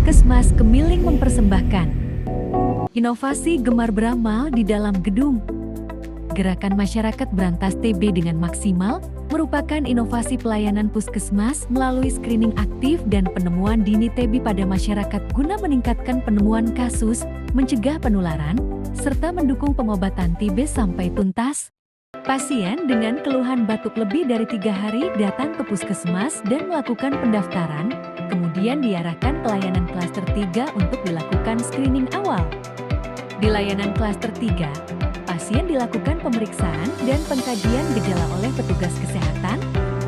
Puskesmas Kemiling mempersembahkan inovasi gemar beramal di dalam gedung. Gerakan masyarakat berantas TB dengan maksimal merupakan inovasi pelayanan puskesmas melalui screening aktif dan penemuan dini TB pada masyarakat guna meningkatkan penemuan kasus, mencegah penularan, serta mendukung pengobatan TB sampai tuntas. Pasien dengan keluhan batuk lebih dari 3 hari datang ke puskesmas dan melakukan pendaftaran, kemudian diarahkan ke layanan klaster 3 untuk dilakukan screening awal. Di layanan klaster 3, pasien dilakukan pemeriksaan dan pengkajian gejala oleh petugas kesehatan.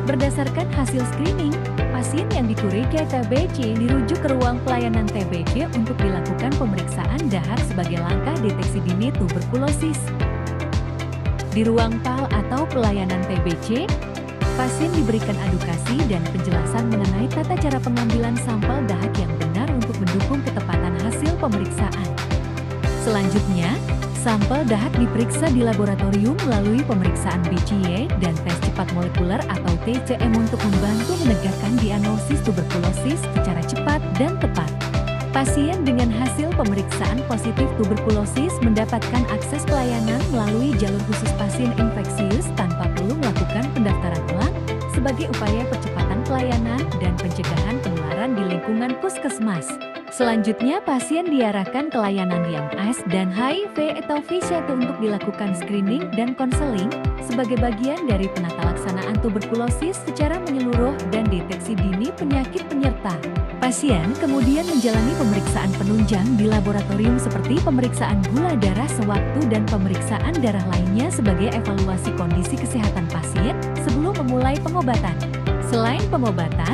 Berdasarkan hasil screening, pasien yang dicurigai TBC dirujuk ke ruang pelayanan TBC untuk dilakukan pemeriksaan dahak sebagai langkah deteksi dini tuberkulosis. Di ruang PAL atau pelayanan TBC, pasien diberikan edukasi dan penjelasan mengenai tata cara pengambilan sampel dahak yang benar untuk mendukung ketepatan hasil pemeriksaan. Selanjutnya, sampel dahak diperiksa di laboratorium melalui pemeriksaan BCY dan tes cepat molekuler atau TCM untuk membantu menegakkan diagnosis tuberkulosis secara cepat dan tepat. Pasien dengan hasil pemeriksaan positif tuberkulosis mendapatkan akses pelayanan melalui jalur khusus pasien infeksius tanpa perlu melakukan pendaftaran ulang sebagai upaya percepatan pelayanan dan pencegahan penularan di lingkungan puskesmas. Selanjutnya, pasien diarahkan ke layanan yang AIDS dan HIV atau V1 untuk dilakukan screening dan konseling sebagai bagian dari penata laksanaan tuberkulosis secara menyeluruh dan deteksi dini penyakit penyerta. Pasien kemudian menjalani pemeriksaan penunjang di laboratorium seperti pemeriksaan gula darah sewaktu dan pemeriksaan darah lainnya sebagai evaluasi kondisi kesehatan pasien sebelum memulai pengobatan. Selain pengobatan,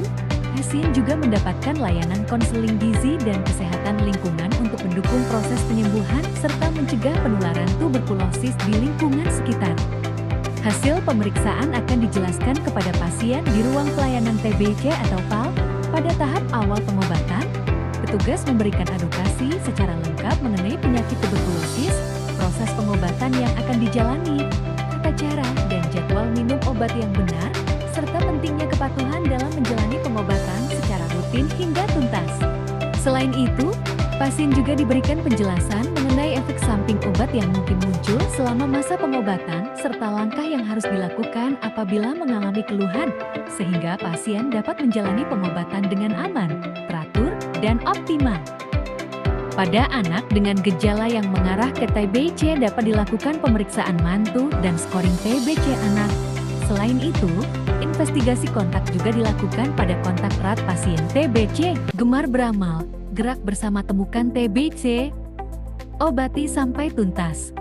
pasien juga mendapatkan layanan konseling gizi dan kesehatan lingkungan untuk mendukung proses penyembuhan serta mencegah penularan tuberkulosis di lingkungan sekitar. Hasil pemeriksaan akan dijelaskan kepada pasien di ruang pelayanan TBC atau PAL. Pada tahap awal pengobatan, petugas memberikan edukasi secara lengkap mengenai penyakit tuberkulosis, proses pengobatan yang akan dijalani, tata cara dan jadwal minum obat yang benar, serta pentingnya kepatuhan dalam menjalani pengobatan secara rutin hingga tuntas. Selain itu, pasien juga diberikan penjelasan mengenai efek samping obat yang mungkin muncul selama masa pengobatan, serta langkah yang harus dilakukan apabila mengalami keluhan, sehingga pasien dapat menjalani pengobatan dengan aman, teratur, dan optimal. Pada anak dengan gejala yang mengarah ke TBC dapat dilakukan pemeriksaan mantu dan scoring TBC anak. Selain itu, investigasi kontak juga dilakukan pada kontak erat pasien TBC. Gemar beramal, gerak bersama temukan TBC, obati sampai tuntas.